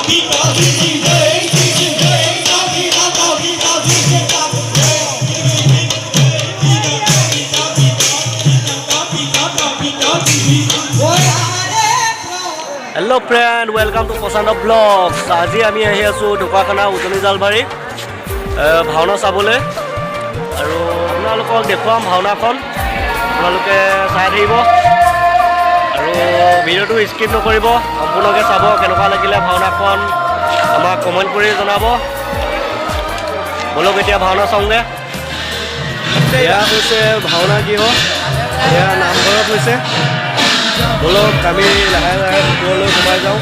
Hello friend welcome to Prashant blogs. आज आमी आहि आसो ढोकाखाना उजनी जालबारी भावना चाबले और आपनालोকক देखुवाम भावनाखन आपनालोके चाइ থাকিব और भिडिओটো स्किप नकरिব सम्पूर्णके चाब केनेকুৱা লাগিলে भावनाखन आमाक कमेन्ट কৰি জনাব। बोलक এতিয়া भावना চাওঁগে। এয়া হৈছে भावना गृह, এয়া नामघৰত হৈছে। बोलक आमी लाहे लाहे ভিতৰলৈ সোমাই যাওঁ।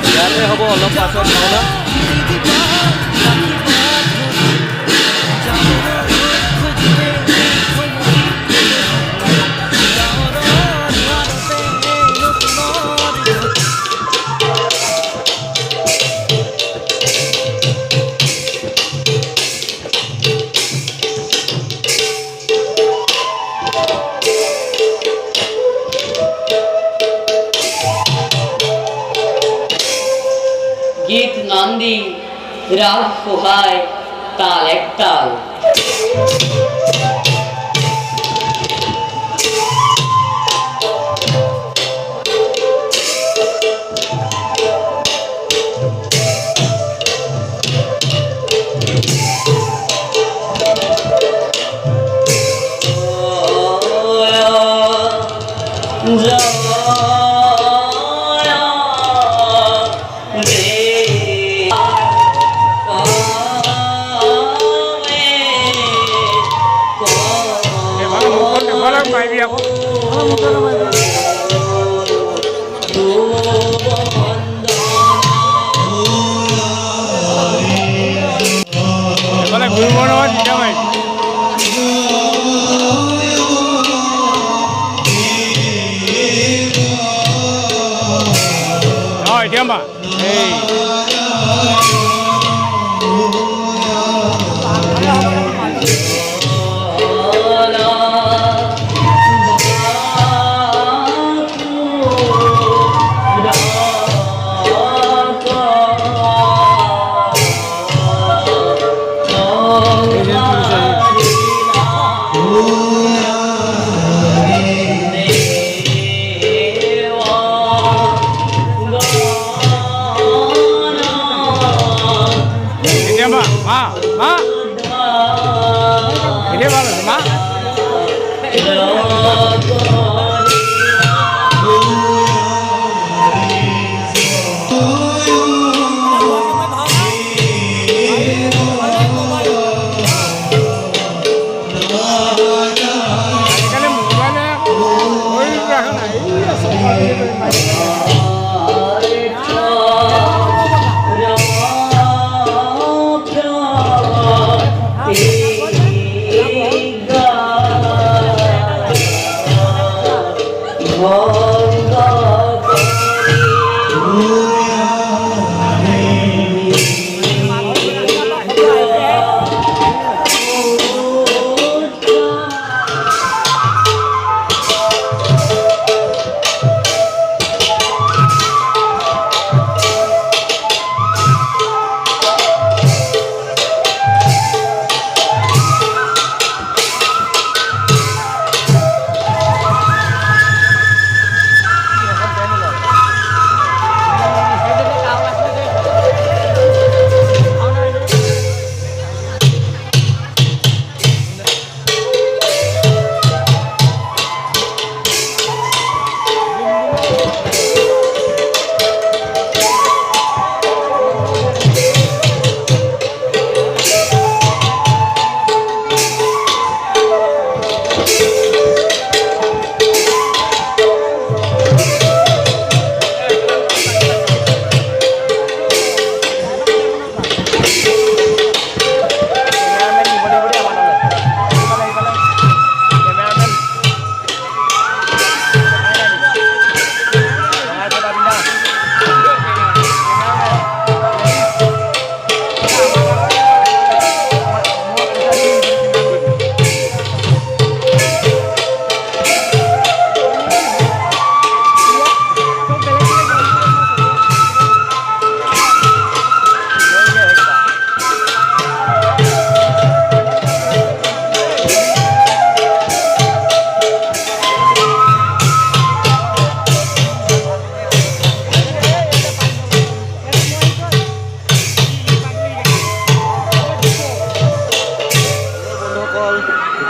ইয়াতে হ'ব অলপ পাছত ভাওনা। गीत नंदी राग फुहाय ताल एक ताल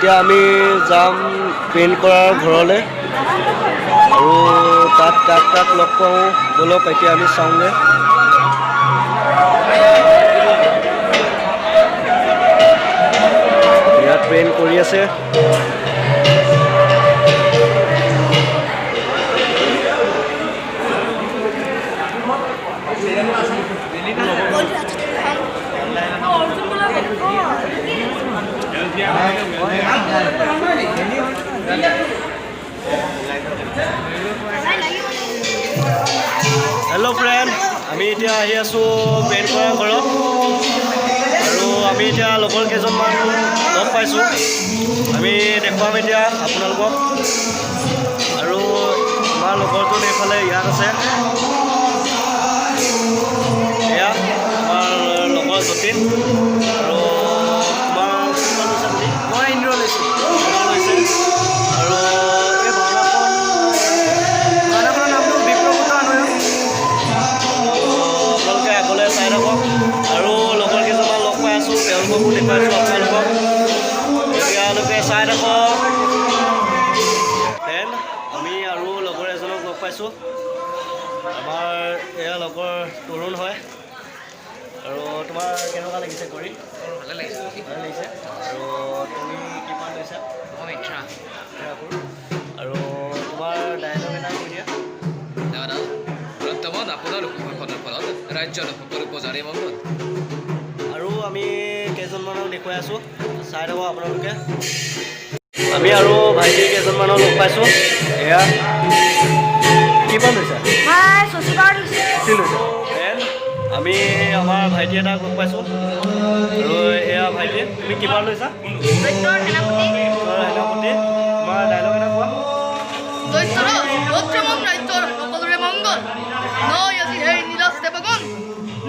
এতিয়া আমি যাম পেইণ্ট কৰাৰ ঘৰলৈ আৰু তাত কাক কাক লগ পাওঁ ব'লক এতিয়া আমি চাওঁগৈ। ইয়াত পেইণ্ট কৰি আছে। হেল্ল' ফ্ৰেণ্ড, আমি এতিয়া আহি আছোঁ পেইণ্ট কৰা ঘৰত আৰু আমি এতিয়া লগৰ কেইজনমান লগ পাইছোঁ। আমি দেখুৱাম এতিয়া আপোনালোকক আৰু আমাৰ লগৰজন এইফালে ইয়াত আছে। এয়া আমাৰ লগৰ যতীন আৰু তোমাৰ কিমান লৈছে বুলি? মই ইন্দ্ৰ লৈছোঁ। আৰু এই ভাওনাখনৰ নামটো বিপ্ৰভূত আনয়ন। আপোনালোকে আগলৈ চাই থাকক আৰু লগৰ কেইজনমান লগ পাই আছোঁ, তেওঁলোককো দেখুৱাইছোঁ আপোনালোকক। এতিয়ালৈকে চাই থাকক। দেন আমি আৰু লগৰ এজনক লগ পাইছোঁ। আমাৰ এয়া লগৰ তৰুণ হয়। আৰু তোমাৰ কেনেকুৱা লাগিছে কৰি? ভালে লাগিছে। ভালে লাগিছে। আৰু তুমি কিমান লৈছা? মই 18 আৰু তোমাৰ ডাইলগ এটা কৈ দিয়া। বৰ্তমান আপোনাৰ উপভাষণৰ ফলত ৰাজ্যৰ সকলো বজাৰে মংগল। আৰু আমি কেইজনমানক দেখুৱাই আছোঁ, চাই থাকক আপোনালোকে। আমি আৰু ভাইটি কেইজনমানক লগ পাইছোঁ। এয়া কিমান লৈছা? আমি আমাৰ ভাইটি এটাক লগ পাইছোঁ আৰু এয়া ভাইটি, তুমি কিমান লৈছা? সেনাপতি। তোমাৰ ডাইলগ এটা কোৱা।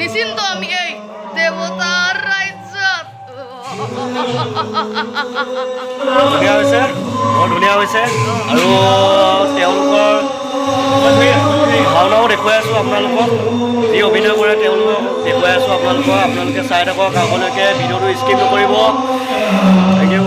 নিশ্চিন্ত আমি এই দেৱতাৰ ৰাজ্যত। ধুনীয়া হৈছে, বৰ ধুনীয়া হৈছে। আৰু তেওঁলোকৰ ভাওনাও দেখুৱাই আছোঁ আপোনালোকক, যি অভিনয় কৰে তেওঁলোকক দেখুৱাই আছোঁ আপোনালোকক। আপোনালোকে চাই থাকক আগলৈকে, ভিডিঅ'টো স্কিপ নকৰিব। Thank you.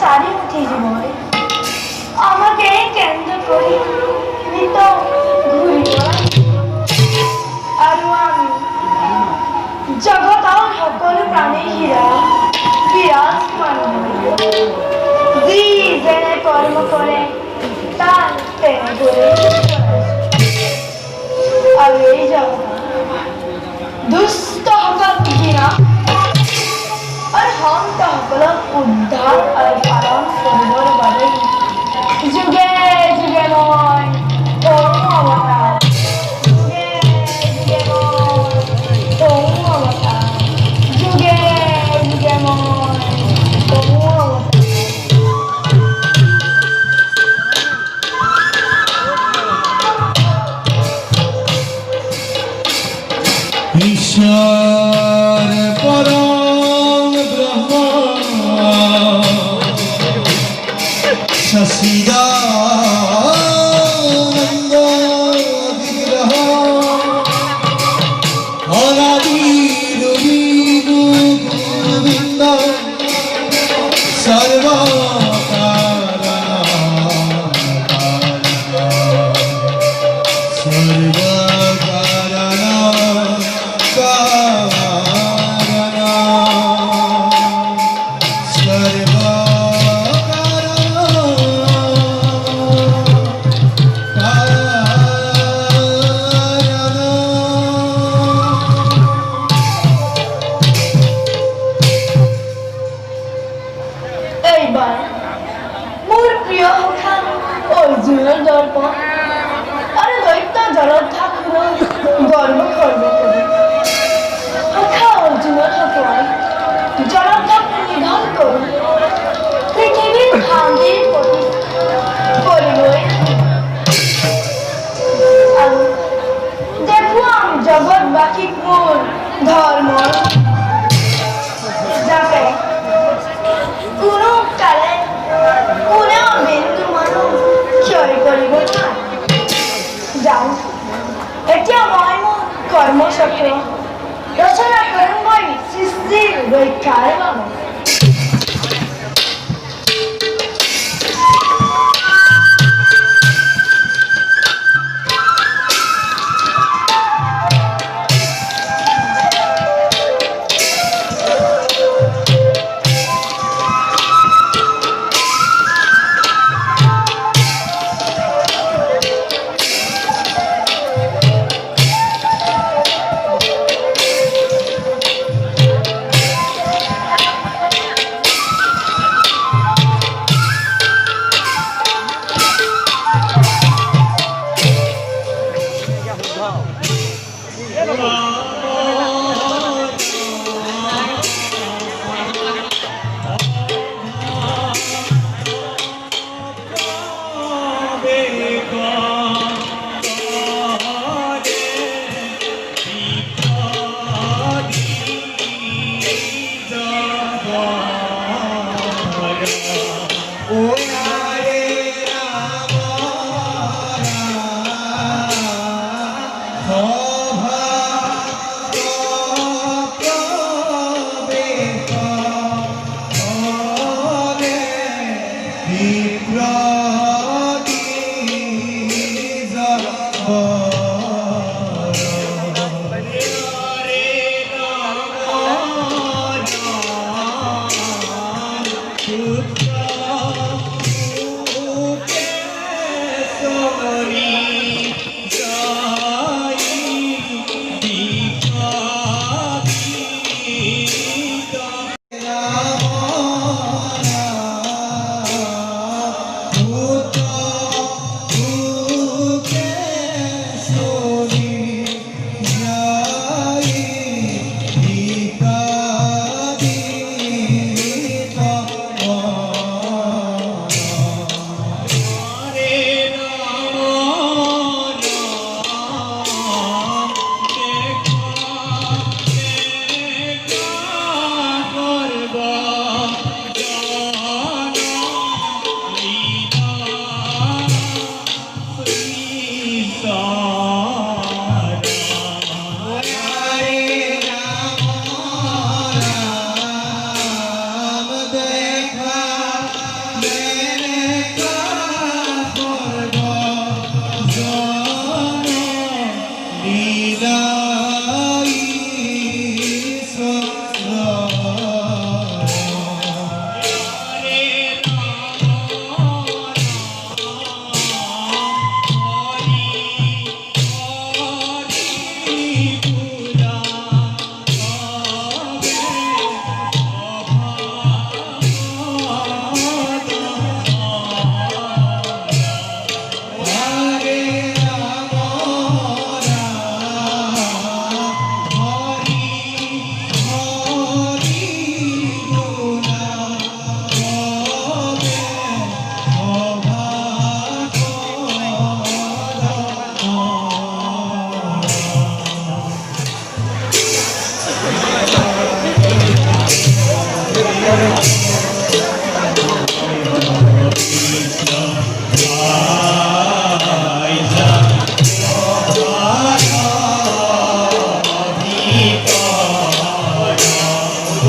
চারিমুখী জীবনে আমাকে কেন্দ্র করে নিত ঘুরি আৰু আমি জগতৰ সকলো প্ৰাণী হীৰা বিৰাজমান যি যেনে কৰ্ম কৰে তাৰ তেনে কৰি আৰু এই জগত দুষ্টসকল ঘৃণা আৰু সন্তসকলক উদ্ধাৰ আৰু পালন কৰিবৰ বাবে যুগে যুগে মই তৰুণ অৱতাৰ যুগে যুগে মই তৰুণ অৱতাৰ যুগে যুগে মই তৰুণ অৱতাৰ ঈশ্বর পরম ব্রহ্ম সচিদানন্দ বিগ্রহ অনাদি রবি গোবিন্দ এইবাৰ মোৰ প্ৰিয় সখা অৰ্জুনৰ দৰ্পণ আৰু দৈত্য জলধাকুৰৰ গৰ্ব খৰ্ব কৰি সখা অৰ্জুনৰ হতুৱাই জলধাকুৰ নিধন কৰি পৃথিৱীৰ শান্তিৰ প্ৰতি কৰিবলৈ আৰু দেখুৱাম জগতবাসীক মোৰ ধৰ্মৰ যাতে কোনো কালে কোনেও বিন্দু মানুহ ক্ষয় কৰিব নোৱাৰে যাওঁ এতিয়া মই মোৰ কৰ্মচক্ৰ ৰচনা কৰিম মই সৃষ্টিৰ ৰক্ষাৰ বাবে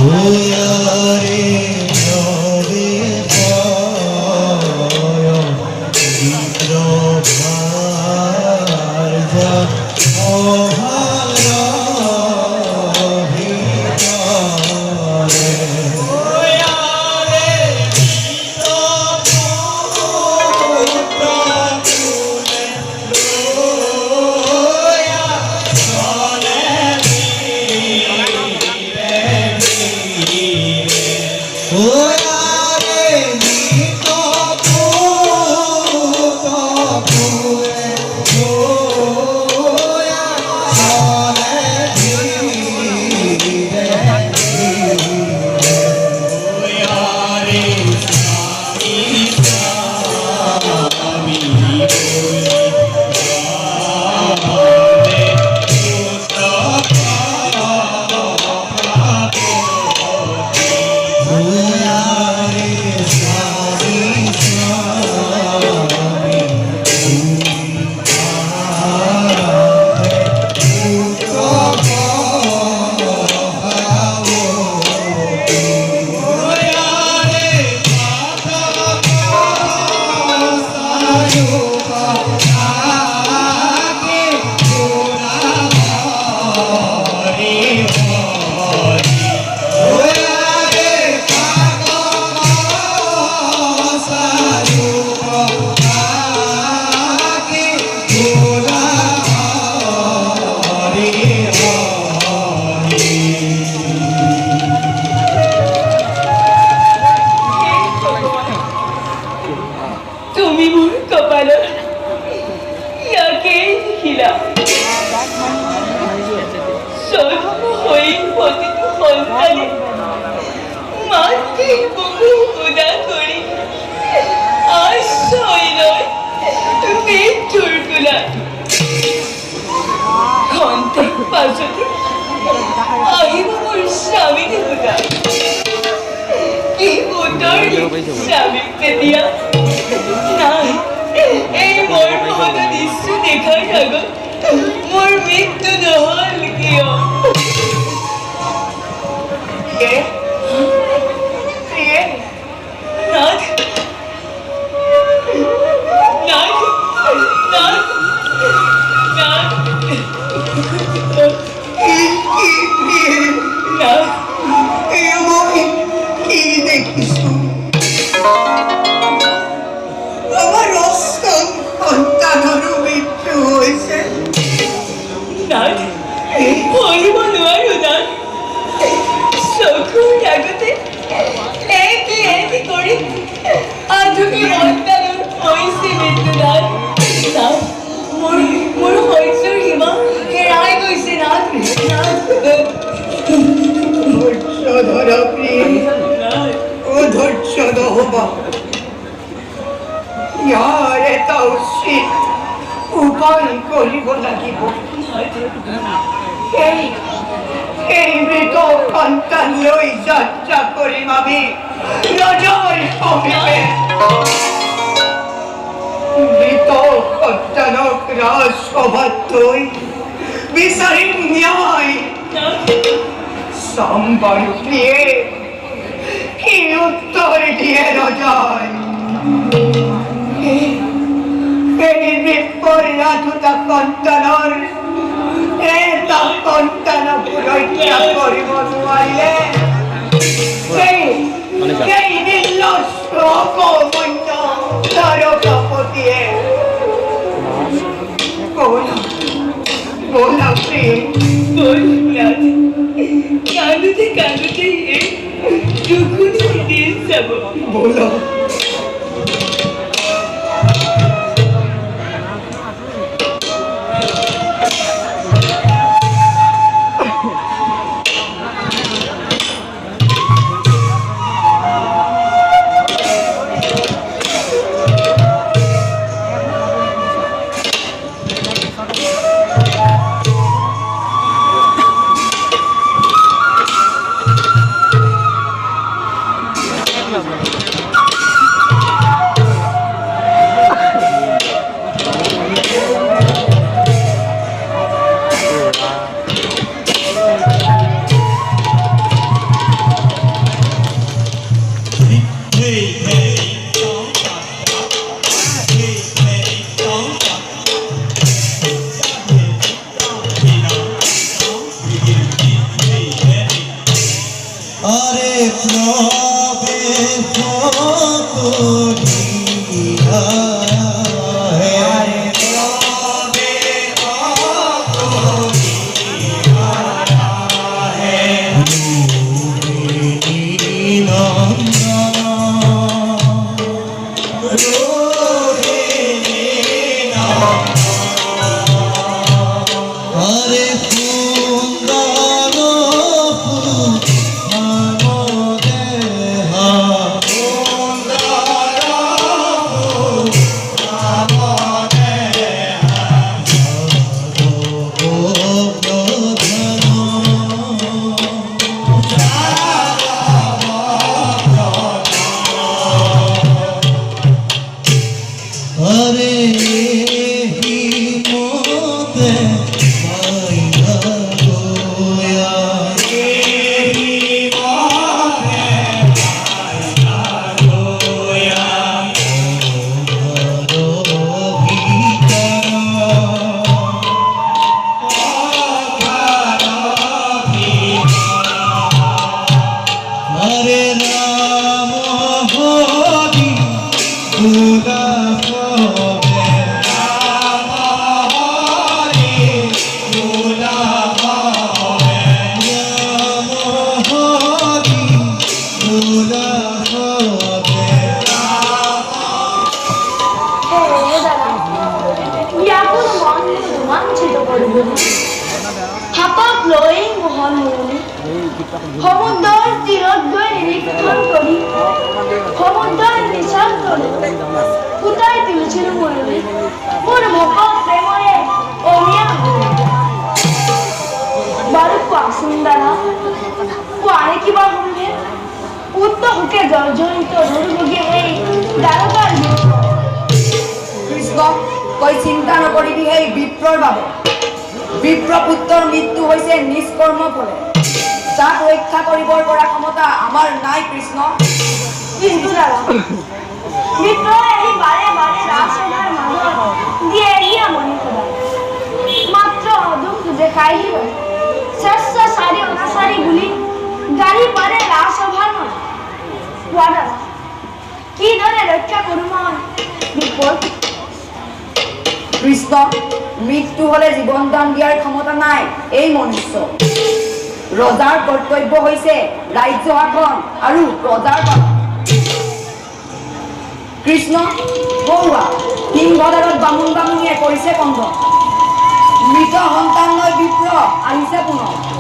ওয়ারে নরে পায় বিপ্র ভার্যা মহারা ভিতরে তুমি মোর কপালত ইয়াকে দেখিলা জন্ম হৈ প্ৰতিটো সন্তানে মাতৃ বুকু উদা কৰি আশ্ৰয় লৈ মৃত্যুৰ কোলাত খন্তেক পাছতে আহিব মোৰ স্বামী দেৱতা কি উত্তৰ স্বামীক তেতিয়া নাই এই মৰ্মহত দৃশ্য দেখাৰ আগত মোৰ মৃত্যু নহ'ল কিয় নাথ নাথ নাথ নাথ নাথ মই কি দেখিছোঁ আমার অষ্টম সন্তানৰো মৃত্যু হৈছে নাথ কৰিব নোৱাৰো নাথ চকুৰ আগতে এটি এটি কৰি আধুনিক সন্তানৰ হৈছে মৃত্যু নাথ নাথ মোৰ সহ্যৰ সীমা হেৰাই গৈছে নাথ নাথ ধৈৰ্য ধৰা প্ৰিয় অধৈৰ্য নহ'বা ইয়াৰ এটা উচিত উপায় কৰিব লাগিব এই মৃত সন্তান লৈ যাত্ৰা কৰিম আমি ৰজাৰ সমীপে মৃত সন্তানক ৰাজসভাত থৈ বিচাৰিম ন্যায় চাম বাৰু প্ৰিয়ে কি উত্তৰ দিয়ে ৰজাই এই বিপৰ্যাতুতা সন্তানৰ এটা সন্তানক ৰক্ষা কৰিব নোৱাৰিলে সেই নিৰ্লজ্জ অকৰ্মণ্য তাৰকাপতিয়ে বলা প্ৰিয়ে কান্দোতে কান্দোতে দুগুণে দিন যাব বলা রবে ফকরিয়া হে রবে ফকরিয়া হে রূপিণী নন্দন রূপিণী নন্দন হরে সুন্দর হরে হিমতে মাইয়া গোয়া হিমতে মাইয়া গোয়া হরে রাম হরি দুলা হাতত লৈ মোহন মুৰলী সমুদ্ৰৰ তীৰত গৈ নিৰীক্ষণ কৰি সমুদ্ৰৰ নিচান তলে ফুটাই তুলিছিলোঁ মুৰলী মোৰ মুখত প্ৰেমৰে অমিয়া বাৰু কোৱাচোন দাদা কোৱাৰে কিবা শুনিলে উত্ত সুখে জৰ্জৰিত ধৰুবগীয়া সেই দ্বাৰকাৰ কৃষ্ণ তই চিন্তা নকৰিবি সেই বিপ্ৰৰ বাবে বিপ্ৰপুত্ৰৰ মৃত্যু হৈছে নিষ্কৰ্ম ফলে তাক ৰক্ষা কৰিবৰ পৰা ক্ষমতা আমাৰ নাই কৃষ্ণ কিন্তু দাদা মিত্ৰই আহি বাৰে বাৰে ৰাজসভাৰ মাজত দিয়েহি আমনি সদায় মাত্ৰ দুখ দেখাইহি গ'ল স্বেচ্ছাচাৰী অনাচাৰী বুলি গাড়ী পাৰে ৰাজসভাৰ মাজত কোৱা দাদা কিদৰে ৰক্ষা কৰোঁ মই বিপদ কৃষ্ণ মৃত্যু হলে জীৱন দান দিয়াৰ ক্ষমতা নাই এই মনুষ্য ৰজাৰ কৰ্তব্য হৈছে ৰাজ্য শাসন আৰু প্ৰজাৰ পালন কৃষ্ণ বৰুৱা সিংহদালত বামুণ বামুণীয়ে কৰিছে কন্ধ মৃত সন্তান লৈ বিপ্ৰ আহিছে পুনৰ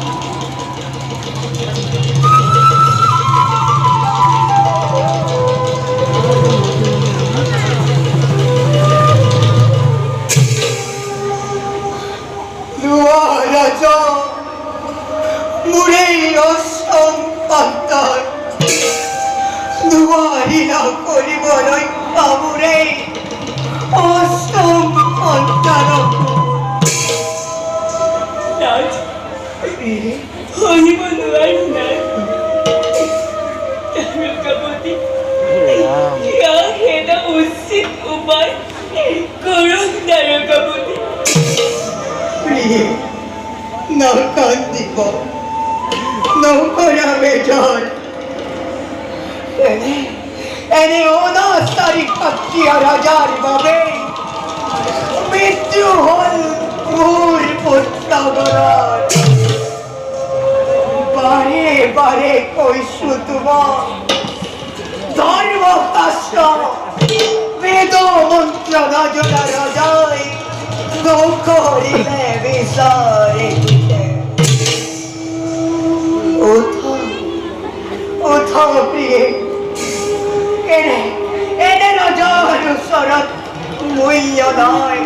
রাজা মুরে অসম পান্তার দুয়ারি না করিব রক্ষা মুরে অসম পান্তার রাজ হইব নোৱাৰি নাই তারকাপতি ইয়াক এটা উচিত উপায় কৰক তারকাপতি প্রিয়ে না কান্দিব নৌকরা বেজন এনে অনাচারী কাকিয়া রাজার বাবে মৃত্যু হল মোর পুত্রগণার বারে বারে কৈছো তোমার ধর্মশাস্ত্র বেদ মন্ত্র নজনা রাজায় নৌকরিলে বিচারে ওঠা প্রিয়ে এনে নজর ওচৰত মূল্য নাই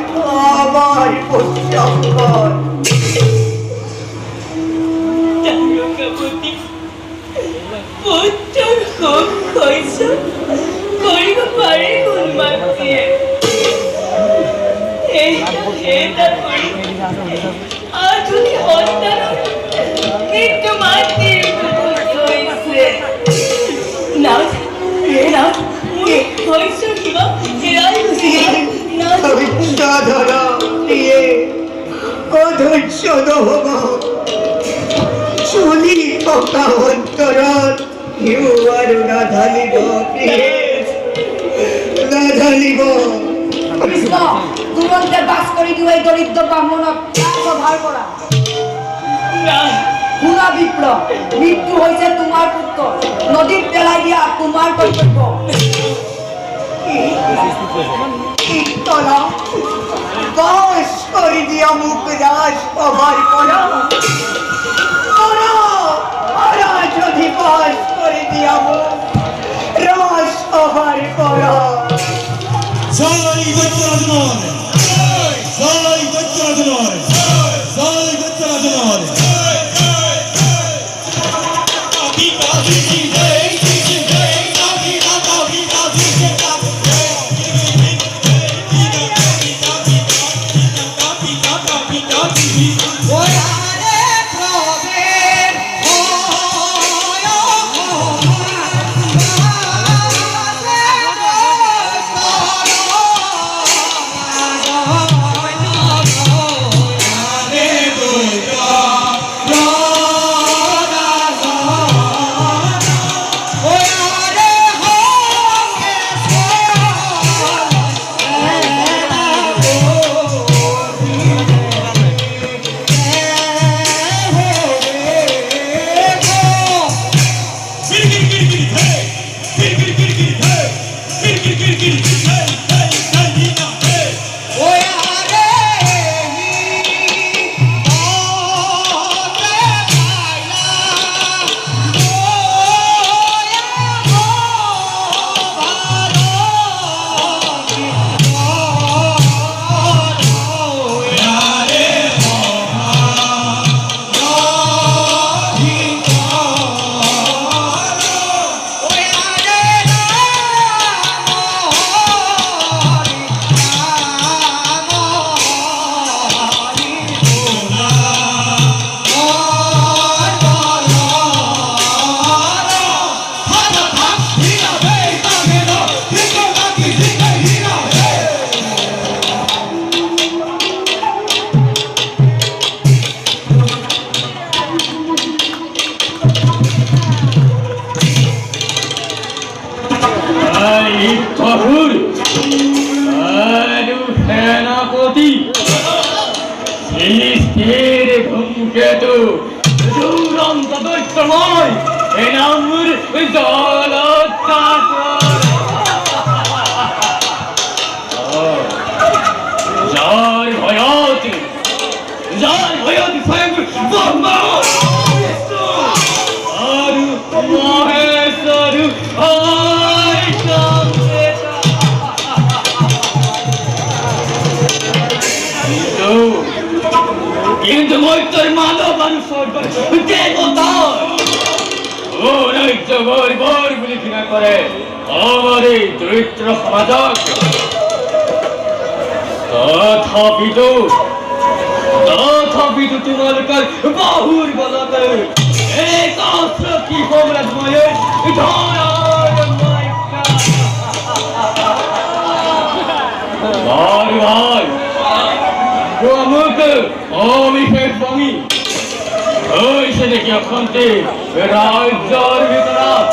আমাৰ পুত্ৰগণ তারকাপতি পুত্ৰৰ সুখ সহ্য কৰিব পাৰে কোন মাতৃয়ে এটা কৰি আধুনি সন্তানৰ মৃত্যু মাতৃৰ হৈছে নাথ নাথ হৈছ কিবা হেৰাই ধৰা প্ৰিয়ে অধৈৰ্য নহ'ব চলি থকা অন্তৰত কেউ আর না ঢালিব প্রিয়ে না ঢালিব কৃষ্ণ তুরন্তে বাস করি দিও এই দরিদ্র ব্রাহ্মণক ভার করা পুরা বিপ্লব মৃত্যু হয়েছে তোমার পুত্র নদীর পেলাই দিয়া তোমার কর্তব্য তলা বাস করে দিয়া মুখ রাজ কভার করা ওরা যদি বাস করে দিয়া মুখ রাজ কভার করা জয় দৈত্যরাজন জয় দৈত্যরাজন জয় দৈত্যরাজন সেনাপতি স্থির ঘুমকেতু দুরন্ত দৈত্যময় এনামুর জয় ভয়তি স্বয়ং ব্রহ্মা আরু মহেশ্বরু কিন্তু মৈত্রের মানব দেবতা ও নৈত্য গরিব বলে ঘৃণা করে আমার এই দরিদ্র সমাজক তথাপি তো তোমালোকৰ বাহুৰ বলতে এক অস্ত্ৰ কি সম্ৰাজময়ে ভাই আমাকে অভিষেক ভূমি হয়েছে দেখি অখন্তে ৰাজ্যৰ ভিতৰত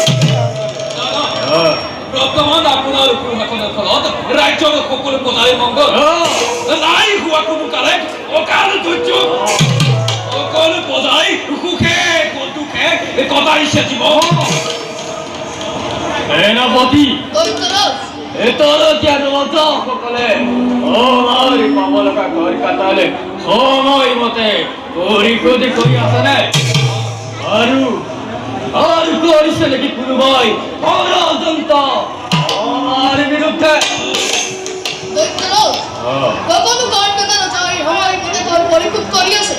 বৰ্তমান আপোনাৰ উপহাসনৰ ফলত ৰাজ্যৰ সকলো প্ৰজাৰে মংগল নাই হোৱা কোনো কালে অকাল দুৰ্যোগ সকলো প্ৰজাই সুখে দুখে কটাইছে জীৱন সেনাপতি দৈত্যরাজ এতলতীয়া সকলে আমাৰ পাব লগা ঘৰ কাটালে সময়মতে পৰিশোধ কৰি আছেনে আৰু কৰিছে নেকি কোনোবাই ষড়যন্ত্ৰ আমাৰ বিৰুদ্ধে দৈত্যরাজ কখনো কাণ্ডকার চাই আমার পিতা তোর পরিকুপ করিয়াছে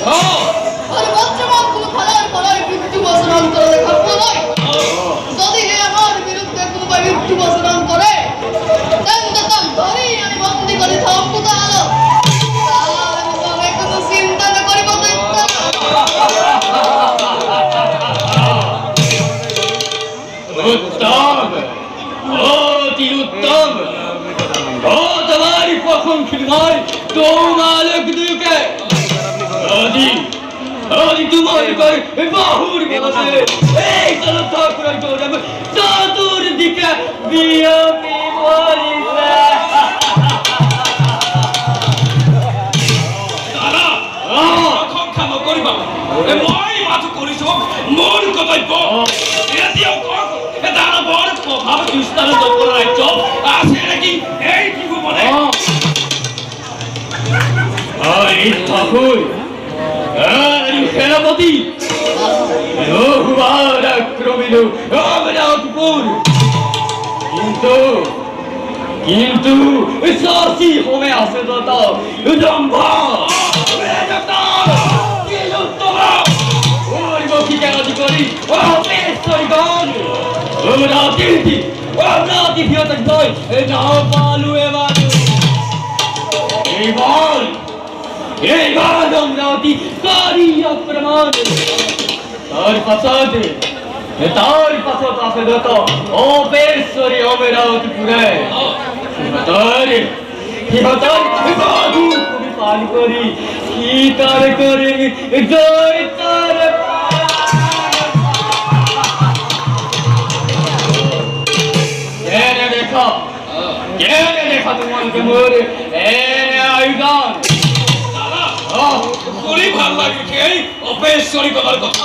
আর বর্তমান কোনো ফলার ফলার মৃত্যু বসরণ করে দেখাবো নয় যদি হে আমার বিরুদ্ধে কোনো মৃত্যু বসরণ করে তেন ধরেই আমি বন্দি করে থাকবো তাহলে তবে কোনো চিন্তা না করিব উত্তম অতি উত্তম তোমারই পখন খিলমার তোমালক দুকে যদি আমি তোমার করে বাহুর বলছে এই চলো ঠাকুরের করে চতুর্দিকে বিয়পি বলিছে দাদা ক্ষমা নকৰিবা মই মাথো কৰিছো মোৰ কৰ্তব্য এতিয়াও কওক দাদা বৰ প্ৰভাৱ বিস্তাৰ নকৰা ৰাজ্য আছে নেকি এই কি বলে এই ঠাকুর সেনাপতি রঘুবার আক্রমিল অমরাপুর কিন্তু কিন্তু শশী হোমে আসে যত জম্ভা কি কেন করি অপেশ্বরগণ অমরাবতী অমরাবতী ভিতর নয় না পালু এবার এইবার অমরাবতী করি আক্রমণ তার পাশে আছে যত অপেশ্বরী অমরাবতীপুরে পান করি কি তার করে জয় তার দেখা তোমাকে মোর এনে আয়োজন খুবই ভাল লাগিছে এই অপেশ্বরী কথার কথা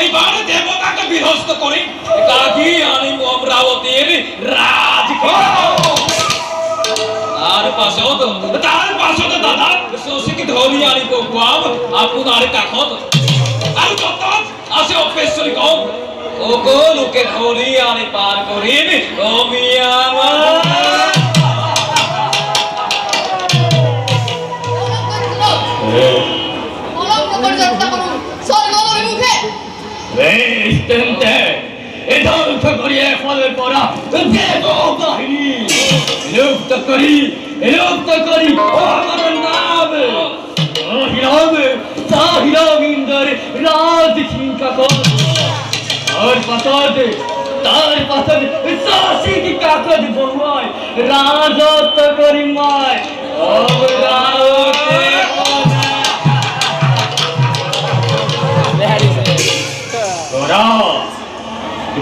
এইবার দেবতাকে বিধ্বস্ত করি কাকি আনিব অমরাবতীর রাজ তাৰ পাছত দাদা শশীক ধৰি আনিব খুৱাম আপোনাৰ কাষত আৰু ততত আছে অপেশ্বৰী কম সকলোকে ধৰি আনি পাৰ কৰিম অলঙ্ক করে যাত্রা করুন স্বর্গ অভিমুখে ধ্বংস করিয়ে ফলের পরা দেব বাহিনী লুপ্ত করি আমার নাম তাহিরাম ইন্দর রাজ সিংহ তার পাশে শশী কি কাকত বহুয়ায় রাজত্ব করি মায়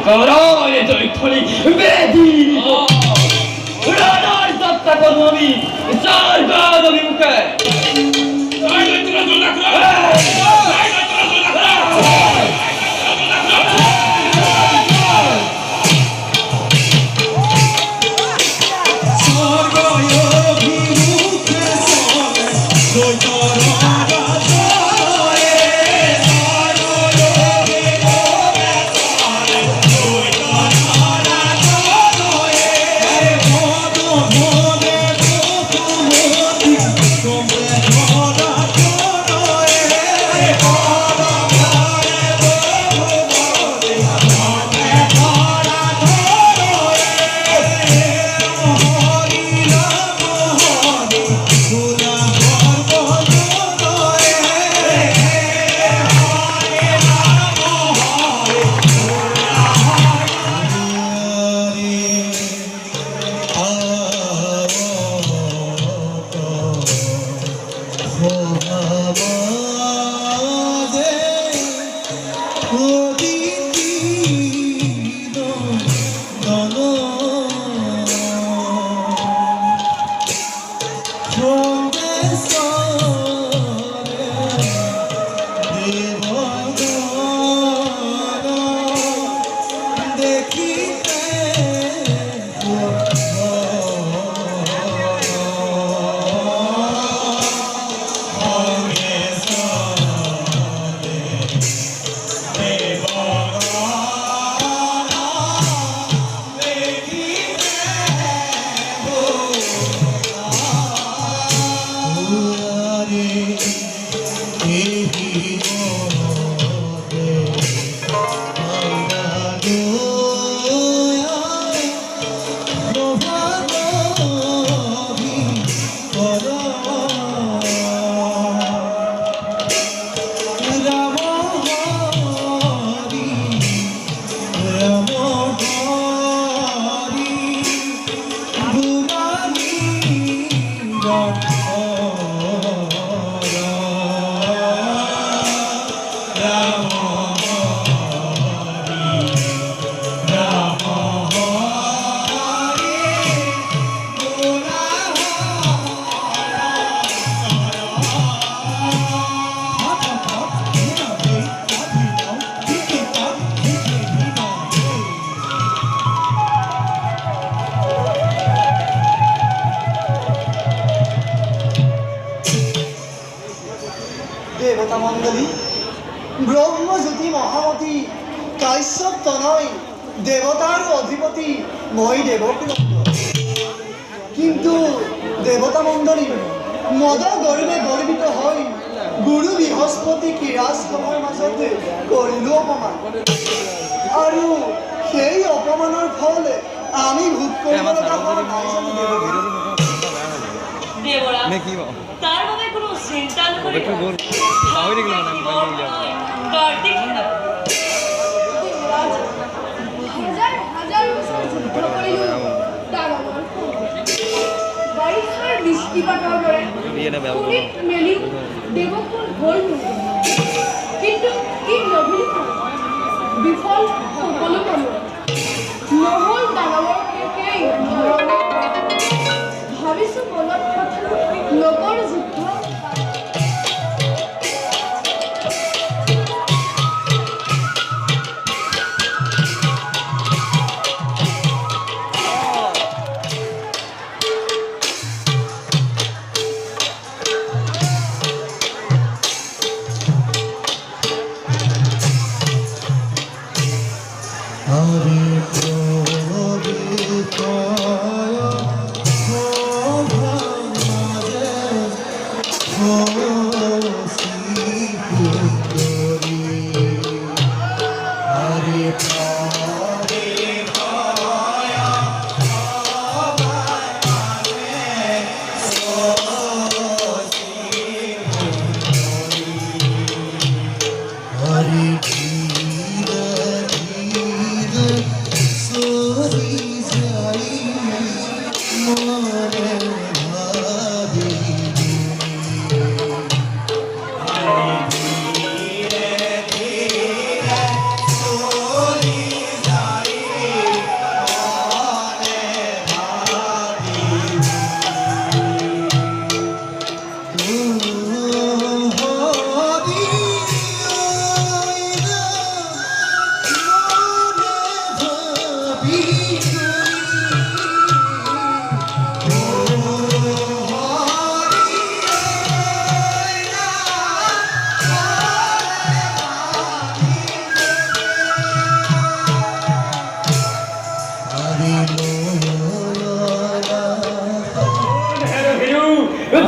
গৌরব জয়থলি বেদি রানার দত্তা কর্মী সরকার অভিমুখে Come ব্রহ্মজ্যোতি মহামতী কাশ্যপ তনয় দেবতার অধিপতি মই দেবকুলন্দ কিন্তু দেবতা মণ্ডলী মদ গর্বে গর্বিত হই গুরু বৃহস্পতি কিৰাজখনৰ মাজতে কৰিলো অপমান আৰু সেই অপমানৰ ফল আমি ভোগ কৰিব লগা হোৱা নাই জানো দেৱকী? দেবরা তার বাবে কোনো চিন্তা নকৰি কাৰ্তিক হাজাৰ হাজাৰ বছৰ যুদ্ধ কৰিলো দানৱৰ বাৰিষাৰ বৃষ্টিপাতৰ দৰে পুৰীত মেলি দেৱকুল হ'ল কিন্তু কি নভিল বিফল সকলো পালো নহ'ল দানৱৰ কেই ভাবিছো মনত কথা লোকৰ যুদ্ধ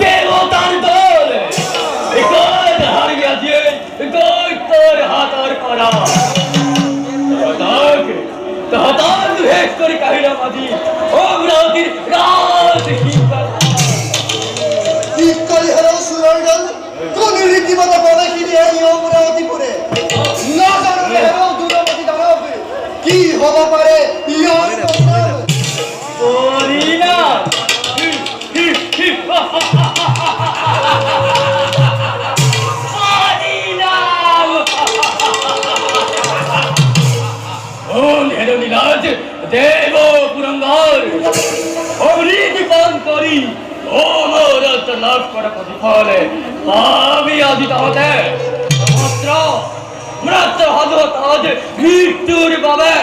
দেবতার দল একট হারিয়া দিয়ে দৈত্যর হাতর করা তাহাতার ভেদ করে কাহিলা মাঝি অমরাবতীর রাজ শীতকালী হেরাও সুরার দল কোন রীতিমতো বলে কি দিয়ে এই অমরাবতীপুরে না জানো হেরাও দুর্গাবতী দানব কি হবা পারে ইয়ার পরিণাম দেব পুরঙ্গর অমৃত পান করি অমরত লাভ করা প্রতিফলে পাবি আদি তাহতে মাত্র মৃত হদ তাহতে মৃত্যুর পাবে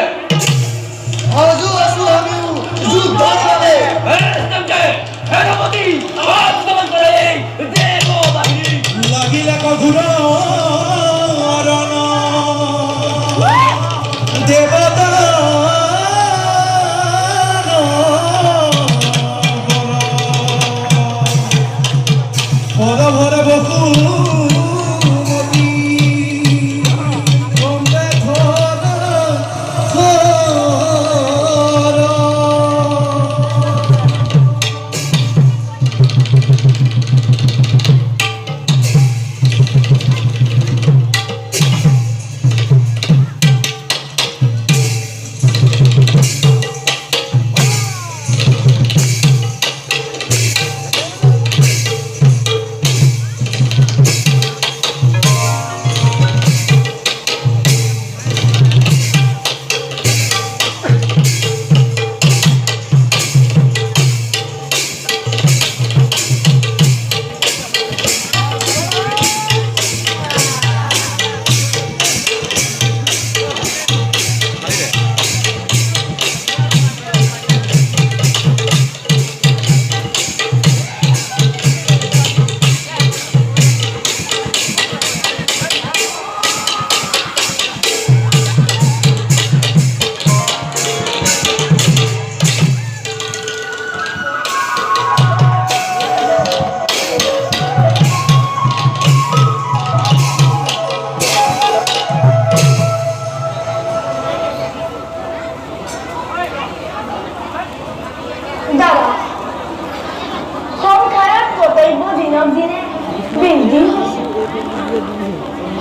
আজও আসু আমি যুদ্ধ হবে হেরপতি আত্মন করে দেব বাহিনী লাগিলা কঠোর দেবতা পদ ভরে বকুমতি বন্দে থর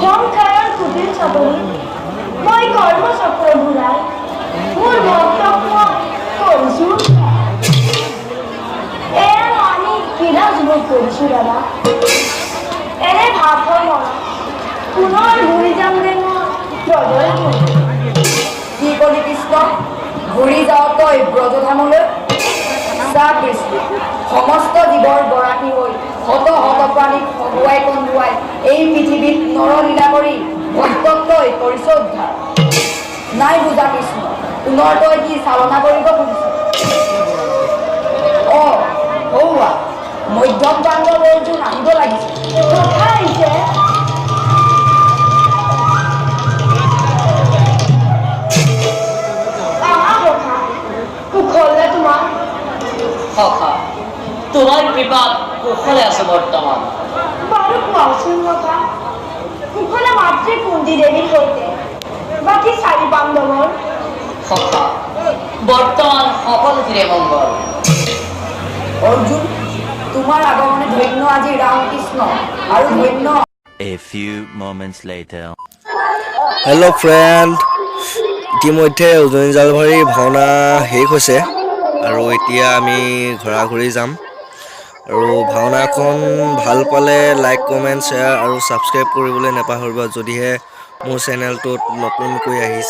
সংসাৰৰ কুটিল চাবৰি মই কৰ্মচক্ৰ ঘূৰাই মোৰ ভক্তক মই কৰিছোঁ আমি কিনা যুৱক কৰিছোঁ দাদা এনে ভাৱ হয় মনত পুনৰ ঘূৰি যাম দে মই ব্ৰজধামলৈ কি কলি কৃষ্ণ ঘূৰি যাওঁ তই ব্ৰজধামলৈ চা কৃষ্ণ সমস্ত জীৱৰ গৰাকী হৈ শত শত প্ৰাণীক হগুৱাই কন্দুৱাই এই পৃথিৱীত নৰলীলা কৰি ভক্তক তই কৰিছ উদ্ধাৰ নাই বুজা কৃষ্ণ পুনৰ তই কি চালনা কৰিব খুজিছ হৌৱা মধ্যম প্ৰান্তৰ অৰ্জুন আহিব লাগিছে কথা আহিছে কুশলে তোমাৰ সখা তোমাৰ কৃপাত কুশলে আছে বৰ্তমান বাৰু কোৱাচোন কথা কুশলে মাতৃ কুন্তি দেৱীৰ সৈতে বাকী 4 পাণ্ডৱৰ সখা বৰ্তমান সকলোৰে মংগল অৰ্জুন তোমাৰ আগমনে ধন্য আজি ৰামকৃষ্ণ আৰু ধন্য A few moments later. Hello' friend ইতিমধ্যে উজনি জালভাৰী ভাওনা শেষ হৈছে আৰু এতিয়া আমি ঘৰা ঘূৰি যাম আৰু ভাওনাখন ভাল পালে লাইক কমেণ্ট শ্বেয়াৰ আৰু ছাবস্ক্ৰাইব কৰিবলৈ নাপাহৰিব যদিহে মোৰ চেনেলটোত নতুনকৈ আহিছে